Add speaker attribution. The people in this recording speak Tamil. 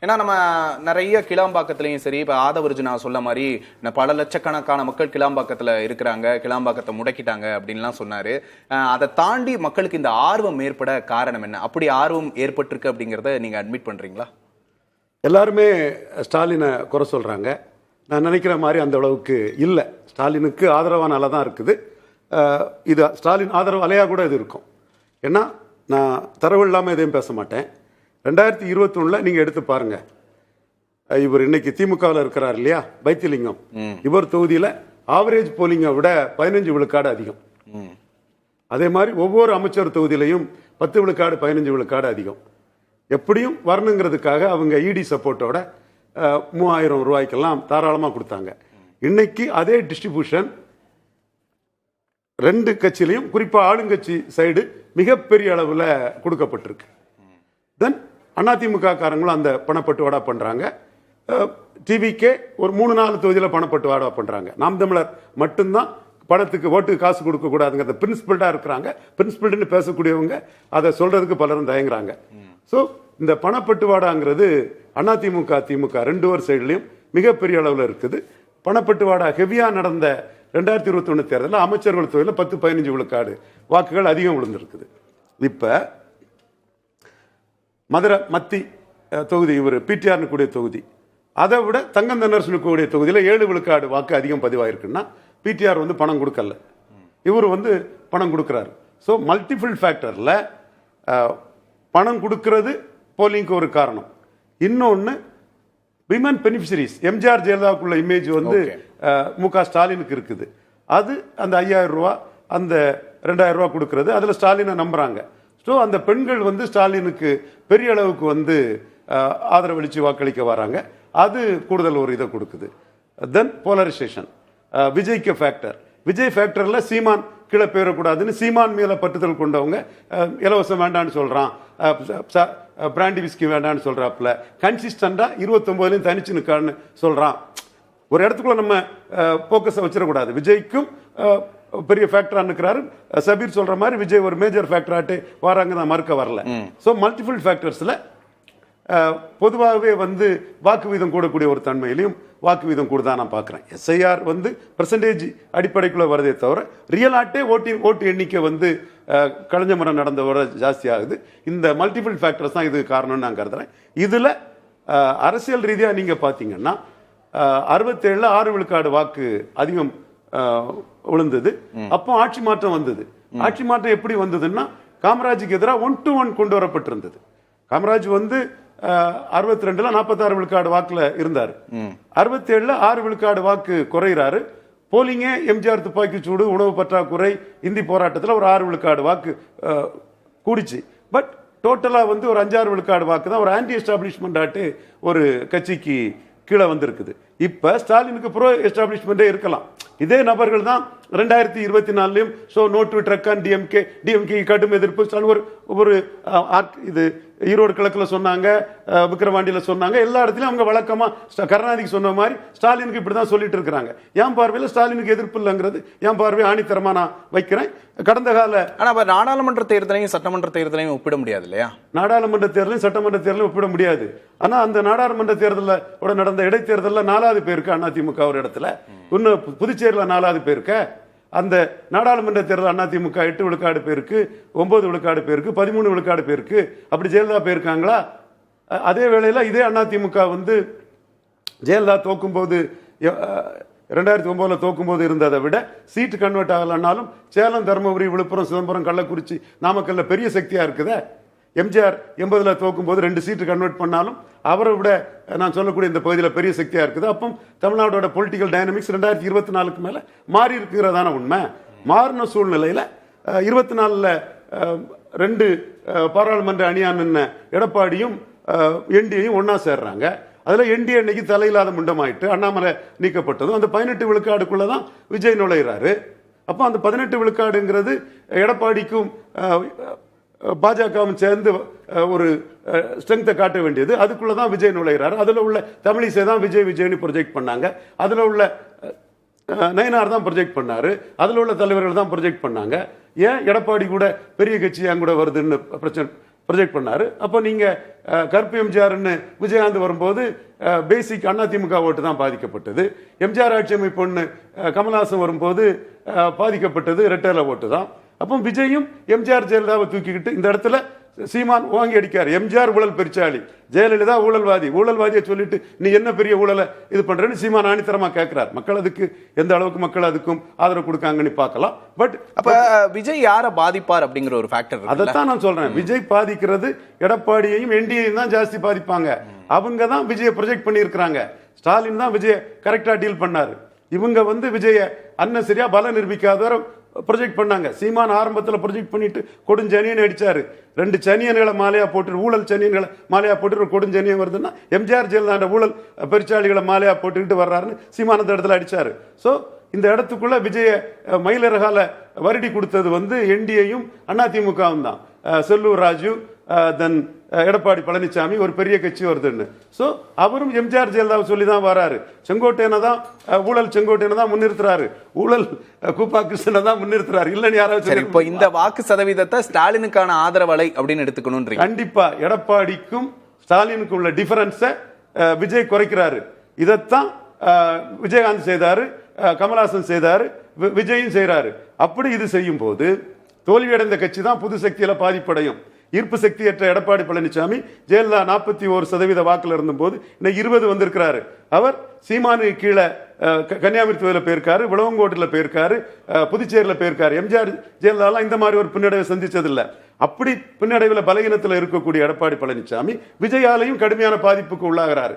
Speaker 1: ஏன்னா நம்ம நிறைய கிளாம்பாக்கத்துலயும் சரி, இப்ப ஆதவர்ஜுனா சொல்ல மாதிரி பல லட்சக்கணக்கான மக்கள் கிளாம்பாக்கத்துல இருக்கிறாங்க, கிளாம்பாக்கத்தை முடக்கிட்டாங்க அப்படின்லாம் சொன்னாரு. அதை தாண்டி மக்களுக்கு இந்த ஆர்வம் ஏற்பட காரணம் என்ன? அப்படி ஆர்வம் ஏற்பட்டிருக்கு அப்படிங்கிறத நீங்க அட்மிட் பண்றீங்களா?
Speaker 2: எல்லாருமே ஸ்டாலினை குறை சொல்றாங்க. நான் நினைக்கிற மாதிரி அந்த அளவுக்கு இல்லை. ஸ்டாலினுக்கு ஆதரவான அலை தான் இருக்குது. இது ஸ்டாலின் ஆதரவு அலையாக கூட இது இருக்கும். ஏன்னா நான் தரவு இல்லாமல் எதையும் பேச மாட்டேன். 2021 நீங்கள் எடுத்து பாருங்க. இவர் இன்னைக்கு திமுகவில் இருக்கிறார் இல்லையா, வைத்திலிங்கம், இவர் தொகுதியில் ஆவரேஜ் போலிங்கை விட 15 விழுக்காடு அதிகம். அதே மாதிரி ஒவ்வொரு அமைச்சர் தொகுதியிலையும் 10 விழுக்காடு 15 விழுக்காடு அதிகம். எப்படியும் வரணுங்கிறதுக்காக அவங்க இடி சப்போர்ட்டோட 3000 ரூபாய்க்கெல்லாம் தாராளமாக கொடுத்தாங்க. இன்னைக்கு அதே டிஸ்ட்ரிபியூஷன் ரெண்டு கட்சியிலையும், குறிப்பாக ஆளுங்கட்சி சைடு மிகப்பெரிய அளவில் கொடுக்கப்பட்டிருக்கு. தென் அதிமுக காரங்களும் அந்த பணப்பட்டுவாடா பண்றாங்க. டிவிக்கே ஒரு 3-4 தொகுதியில் பணப்பட்டுவாடா பண்றாங்க. நாம் தமிழர் மட்டும்தான் பணத்துக்கு ஓட்டுக்கு காசு கொடுக்க கூடாதுங்கிறத பிரின்சிபல்டா இருக்கிறாங்க. பிரின்சிபல்னு பேசக்கூடியவங்க அதை சொல்றதுக்கு பலரும் தயங்குறாங்க. ஸோ இந்த பணப்பட்டுவாடாங்கிறது அதிமுக திமுக ரெண்டு ஒரு சைட்லையும் மிகப்பெரிய அளவில் இருக்குது. பணப்பட்டுவாடா ஹெவியா நடந்த 2021 தேர்தலில் அமைச்சர்கள் தொகுதியில் 10-15 விழுக்காடு வாக்குகள் அதிகம் விழுந்திருக்குது. இப்ப மதுரை மத்தி தொகுதி, இவர் பிடிஆர்னு கூடிய தொகுதி, அதை விட தங்கம் தென்னரசு கூடிய தொகுதியில் 7 விழுக்காடு வாக்கு அதிகம் பதிவாயிருக்குன்னா பிடிஆர் பணம் கொடுக்கல, இவர் பணம் கொடுக்கிறாரு. ஸோ மல்டிபிள் ஃபேக்டர்ல பணம் கொடுக்கிறது போலிங்க்கு ஒரு காரணம். இன்னொன்று விமன் பெனிஃபிஷரிஸ், எம்ஜிஆர் ஜெயலலிதாவுக்குள்ள இமேஜ் மு.க. ஸ்டாலினுக்கு இருக்குது. அது அந்த 5000 ரூபா அந்த 2000 ரூபா கொடுக்கறது, அதில் ஸ்டாலினை நம்புறாங்க. ஸோ அந்த பெண்கள் ஸ்டாலினுக்கு பெரிய அளவுக்கு ஆதரவளித்து வாக்களிக்க வராங்க. அது கூடுதல் ஒரு இதை கொடுக்குது. தென் போலரைசேஷன், விஜய்க்கு ஃபேக்டர், விஜய் ஃபேக்டர்ல சீமான் கீழே போயிடக்கூடாதுன்னு சீமான் மேல பட்டுதல் கொண்டவங்க இலவசம் வேண்டான்னு சொல்றான், பிராண்டி விஸ்கி வேண்டான்னு சொல்றாப்புல, கன்சிஸ்டண்டா 29 தனிச்சு நிற்கான்னு சொல்றான். ஒரு இடத்துக்குள்ள நம்ம போக்கஸை வச்சிடக்கூடாது. விஜய்க்கும் பெரிய ஃபேக்டரா இருக்கிறாரு. சபீர் சொல்ற மாதிரி விஜய் ஒரு மேஜர் ஃபேக்டராட்டு வராங்க, நான் மறுக்க வரல. ஸோ மல்டிபிள் ஃபேக்டர்ஸ்ல பொதுவாகவே வாக்கு வீதம் கூடக்கூடிய ஒரு தன்மையிலையும் வாக்கு வீதம் கூடுதா நான் பார்க்குறேன். எஸ்ஐஆர் பெர்சன்டேஜ் அடிப்படைக்குள்ள வருதே தவிர ரியல் ஆட்டே ஓட்டு எண்ணிக்கை கலைஞ முறை நடந்த வர ஜாஸ்தி ஆகுது. இந்த மல்டிபிள் ஃபேக்டர்ஸ் தான் இது காரணம்னு நான் கருதுறேன். இதுல அரசியல் ரீதியாக நீங்க பார்த்தீங்கன்னா 67 6 விழுக்காடு வாக்கு அதிகம் விழுந்தது. அப்போ ஆட்சி மாற்றம் வந்தது. ஆட்சி மாற்றம் எப்படி வந்ததுன்னா காமராஜுக்கு எதிராக 1-to-1 கொண்டு வரப்பட்டிருந்தது. காமராஜ் 62 46 விழுக்காடு வாக்குல இருந்தாரு. 67 6 விழுக்காடு வாக்கு குறைகிறாரு. போலிங்கே எம்ஜிஆர் துப்பாக்கி சூடு, உணவு பற்றாக்குறை, இந்தி போராட்டத்தில் ஒரு 6 விழுக்காடு வாக்கு கூடிச்சு. பட் டோட்டலா ஒரு 5-6 விழுக்காடு வாக்கு தான் ஒரு ஆன்டி எஸ்டாப்ளிஷ்மெண்ட் ஆட்டு ஒரு கட்சிக்கு கீழே வந்திருக்குது. இப்ப ஸ்டாலினுக்கு ப்ரோ எஸ்டாப்ளிஷ்மெண்டே இருக்கலாம். இதே நபர்கள் தான் 2024 ஸோ நோட் டு ட்ரக் டிஎம்கே கடும் எதிர்ப்பு ஒரு இது ஈரோடு கிழக்கில் சொன்னாங்க, விக்கிரவாண்டியில் சொன்னாங்க, எல்லா இடத்துலையும் அவங்க வழக்கமா கருணாநிதிக்கு சொன்ன மாதிரி ஸ்டாலினுக்கு இப்படிதான் சொல்லிட்டு இருக்கிறாங்க. என் பார்வையில் ஸ்டாலினுக்கு எதிர்ப்பு இல்லைங்கிறது என் பார்வை ஆணித்தரமா நான் வைக்கிறேன். கடந்த கால
Speaker 1: நாடாளுமன்ற தேர்தலையும் சட்டமன்ற தேர்தலையும் ஒப்பிட முடியாது இல்லையா?
Speaker 2: நாடாளுமன்ற தேர்தலையும் சட்டமன்ற தேர்தலையும் ஒப்பிட முடியாது. ஆனா அந்த நாடாளுமன்ற தேர்தலில் நடந்த இடைத்தேர்தலில் 4வது பேருக்கு அதிமுக ஒரு இடத்துல, இன்னும் புதுச்சேரியில் 4வது பேருக்கு, அந்த நாடாளுமன்ற தேர்தல் அதிமுக 8 விழுக்காடு பேருக்கு, 9 விழுக்காடு பேருக்கு, 13 விழுக்காடு பேருக்கு, அப்படி ஜெயலலிதா போயிருக்காங்களா? அதே வேளையில் இதே அதிமுக ஜெயலலிதா தோக்கும்போது 2009 தோக்கும்போது இருந்ததை விட சீட்டு கன்வெர்ட் ஆகலன்னாலும் சேலம், தருமபுரி, விழுப்புரம், சிதம்பரம், கள்ளக்குறிச்சி, நாமக்கல்ல பெரிய சக்தியா இருக்குதே. எம்ஜிஆர் 80 தோக்கும்போது 2 சீட்டு கன்வெர்ட் பண்ணாலும் அவரை விட நான் சொல்லக்கூடிய இந்த பகுதியில் பெரிய சக்தியா இருக்குது. அப்போ தமிழ்நாடோட பொலிட்டிக்கல் டைனமிக்ஸ் 2024 மேல மாறி இருக்கிறதான உண்மை. மாறின சூழ்நிலையில 24 2 பாராளுமன்ற அணியா நின்ன எடப்பாடியும் என்டிஏயும் ஒன்னா சேர்றாங்க. அதுல என்டிஏ இன்னைக்கு தலையில்லாத முண்டமாயிட்டு அண்ணாமலை நீக்கப்பட்டதும் அந்த 18 விழுக்காடுக்குள்ளதான் விஜய் நுழைகிறாரு. அப்போ அந்த 18 விழுக்காடுங்கிறது எடப்பாடிக்கும் பாஜகவும் சேர்ந்து ஒரு ஸ்ட்ரென்த்தை காட்ட வேண்டியது. அதுக்குள்ளதான் விஜய் நுழைகிறாரு. அதுல உள்ள தமிழிசை தான் விஜய்னு ப்ரொஜெக்ட் பண்ணாங்க. அதுல உள்ள நயனார் தான் ப்ரொஜெக்ட் பண்ணாரு. அதுல உள்ள தலைவர்கள் தான் ப்ரொஜெக்ட் பண்ணாங்க. ஏன் எடப்பாடி கூட பெரிய கட்சி என் கூட வருதுன்னு பிரச்சனை ப்ரொஜெக்ட் பண்ணாரு. அப்போ நீங்க கருப்பு எம்ஜிஆர்னு விஜயகாந்த் வரும்போது பேசிக் அதிமுக ஓட்டு தான் பாதிக்கப்பட்டது. எம்ஜிஆர் ஆட்சி அமைப்புன்னு கமல்ஹாசன் வரும்போது பாதிக்கப்பட்டது ரெட்டேல ஓட்டு தான். அப்போ விஜயும் எம்ஜிஆர் ஜெயலலிதாவை தூக்கிக்கிட்டு இந்த இடத்துல சீமான் வாங்கி அடிக்காரு. எம்ஜிஆர் ஊழல் பெருச்சாளி, ஜெயலலிதா ஊழல்வாதியை சொல்லிட்டு நீ என்ன பெரிய ஊழலை இது பண்றேன்னு சீமான் ஆணித்தரமா கேட்கிறார். மக்கள் அதுக்கு எந்த அளவுக்கு மக்கள் அதுக்கும் ஆதரவு கொடுக்காங்கன்னு பார்க்கலாம். பட்
Speaker 1: அப்ப விஜய் யாரை பாதிப்பார் அப்படிங்கிற ஒரு ஃபேக்டர்,
Speaker 2: அதைத்தான் நான் சொல்றேன். விஜய் பாதிக்கிறது எடப்பாடியையும் என்டிஏயும் தான் ஜாஸ்தி பாதிப்பாங்க. அவங்க தான் விஜயை ப்ரொஜெக்ட் பண்ணி இருக்கிறாங்க. ஸ்டாலின் தான் விஜய கரெக்டா டீல் பண்ணாரு. இவங்க விஜய அன்னசரியா பல நிரூபிக்காதவரை ப்ரொஜெக்ட் பண்ணாங்க. சீமான் ஆரம்பத்தில் ப்ரொஜெக்ட் பண்ணிட்டு கொடுஞ்சனியன் அடிச்சாரு. 2 சனியன்களை மாலையா போட்டு, ஊழல் சனியன்களை மாலையா போட்டு ஒரு கொடுஞ்சனியன் வருதுன்னா எம்ஜிஆர் ஜெயலலிதா ஊழல் பெருச்சாளிகளை மாலையா போட்டுக்கிட்டு வர்றாருன்னு சீமான அந்த இடத்துல அடிச்சாரு. ஸோ இந்த இடத்துக்குள்ள விஜய மயிலரகால வருடி கொடுத்தது என்டிஏயும் அதிமுகவும் தான். செல்லூர் ராஜு, தென் எடப்பாடி பழனிசாமி ஒரு பெரிய கட்சி வருதுன்னு. ஸோ அவரும் எம்ஜிஆர் ஜெயலலிதாவை சொல்லி தான் வராரு. செங்கோட்டையனை தான் ஊழல் செங்கோட்டையனை தான் முன்னிறுத்துறாரு, ஊழல் கூப்பா கிருஷ்ணனை தான் முன்னிறுத்துறாரு. இல்லைன்னு யாராவது
Speaker 1: இப்போ இந்த வாக்கு சதவீதத்தை ஸ்டாலினுக்கான ஆதரவலை அப்படின்னு எடுத்துக்கணும்.
Speaker 2: கண்டிப்பா எடப்பாடிக்கும் ஸ்டாலினுக்கும் உள்ள டிஃபரன்ஸை விஜய் குறைக்கிறாரு. இதைத்தான் விஜயகாந்த் செய்தாரு, கமல்ஹாசன் செய்தாரு, விஜயும் செய்யறாரு. அப்படி இது செய்யும் போது தோல்வியடைந்த கட்சி தான் புது சக்தியில பாதிப்படையும். ஈர்ப்பு சக்தியற்ற எடப்பாடி பழனிசாமி ஜெயலலிதா 41% வாக்குல இருந்தபோது இன்னைக்கு 20 வந்திருக்கிறாரு. அவர் சீமானு கீழே கன்னியாகுமரி தொகுதியில் போயிருக்காரு, விளவங்கோட்டில் போயிருக்காரு, புதுச்சேரியில் போயிருக்காரு. எம்ஜிஆர் ஜெயலலிதாலாம் இந்த மாதிரி ஒரு பின்னடைவை சந்திச்சதில்லை. அப்படி பின்னடைவில் பலகீனத்தில் இருக்கக்கூடிய எடப்பாடி பழனிசாமி விஜயாலையும் கடுமையான பாதிப்புக்கு உள்ளாகிறாரு.